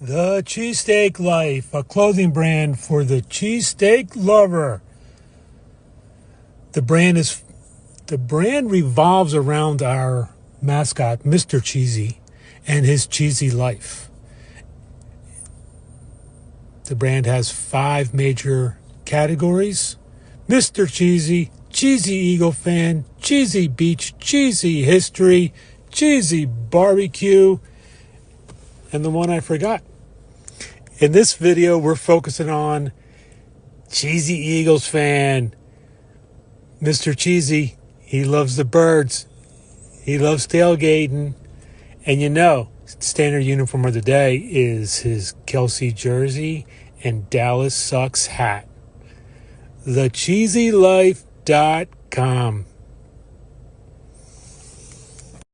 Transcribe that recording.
The Cheesesteak Life, a clothing brand for the cheesesteak lover. The brand revolves around our mascot, Mr. Cheesy, and his cheesy life. The brand has 5 major categories: Mr. Cheesy, Cheesy Eagle Fan, Cheesy Beach, Cheesy History, Cheesy Barbecue, and the one I forgot. In this video, we're focusing on Cheesy Eagles fan. Mr. Cheesy, he loves the birds. He loves tailgating. And standard uniform of the day is his Kelsey jersey and Dallas Sucks hat. TheCheesyLife.com.